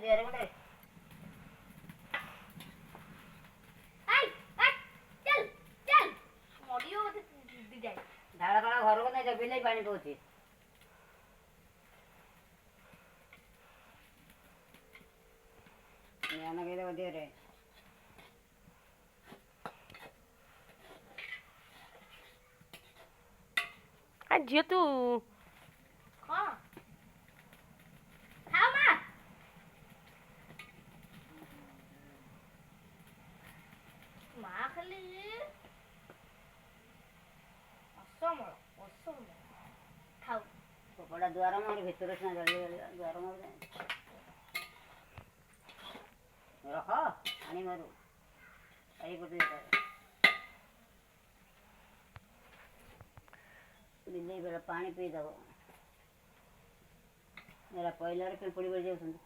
ଦେହରେ ଗୋଟେ ଢାଳ ପାଳ ଘରକୁ ନେଇ ଯାଉ ବିଲେଇ ପାଣି ପିଉଛି। ନିଆଁ ଲଗେଇଦେବ ଦେହରେ। ଝିଅ ତୁ ମା ଖାଲି ଅସମଳ ଖାଉ କପଡ଼ା ଦୁଆର ମୋର ଭିତରେ ସିନା ଜଳିଗଲା ଦୁଆର ମୋର ରଖ ଆଣି ମାରୁ ଚାରିପଟେ ବିଲେଇ ବେଳ ପାଣି ପିଇଦେବ। ଏରା ପଇଲାରେ ପିମ୍ପୁଡ଼ି ପଡ଼ି ଯାଉଛନ୍ତି।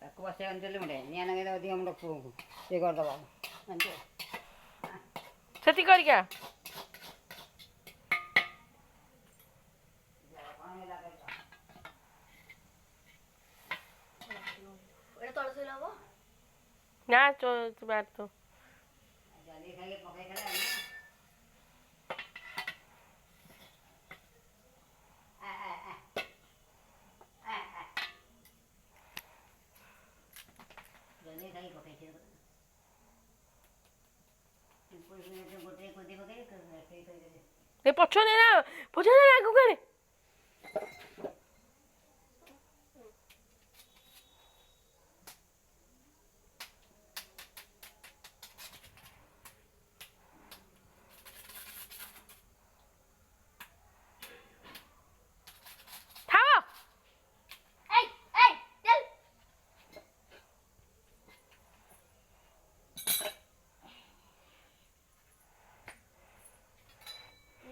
ତାକୁ ବସେଇ ଆଣିଥିଲି ଗୋଟେ ନିଆଁ ଲଗେଇଦେବ ଅଧିକ ମୁଣ୍ଡ ପୁଅକୁ ଇଏ କରିଦେବ ସେଠି କରିକା ନା ବାହାର ତ ଜଲ୍ଦି ଖାଇକି ପକେଇ ଖେଳେ ଜଲ୍ଦି ଖାଇକି ପକେଇଛି ଗୋଟେ କୋଦି ପକେଇ ପଛରେ ନା ପଛରେ ନା ଆଗକୁ ଆଣେ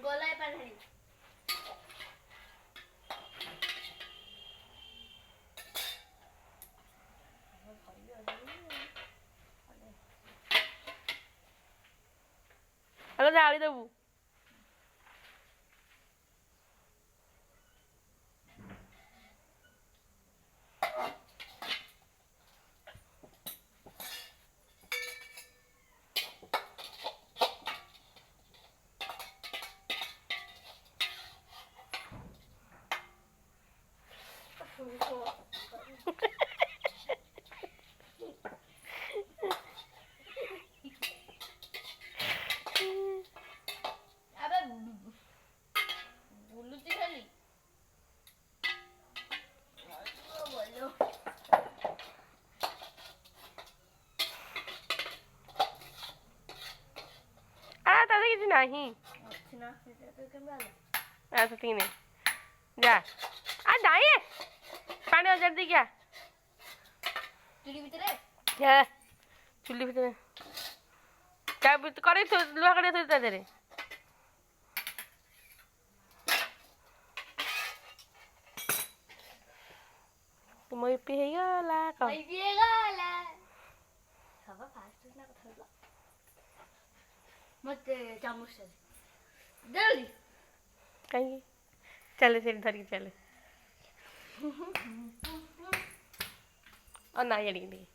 ଗୋଲାଇ ପାଣି ଆଗ ଜାଳି ଦେବୁ ବୁଲୁଛି ଖାଲି ତାদের কিছু ନାହିଁ ସେତିକି ନେ ଯା ନାଇଁ ପାଣି ଅଜାଡ଼ି ଦେଇକି ଆ ଚୁଲି ଭିତରେ ଚୁଲି ଭିତରେ କଡ଼େଇ ଲୁହା କଡ଼େଇ ଥୋଇ ତା ଦେହରେ ମୋ ଇପି ହେଇଗଲା ମତେ ଚାମଚ ଦେଲି କାହିଁକି ଚାଲେ ସେଠି ଧରିକି ଚାଲେ ନାଇଁ ଆଡ଼ିକି ଟିକେ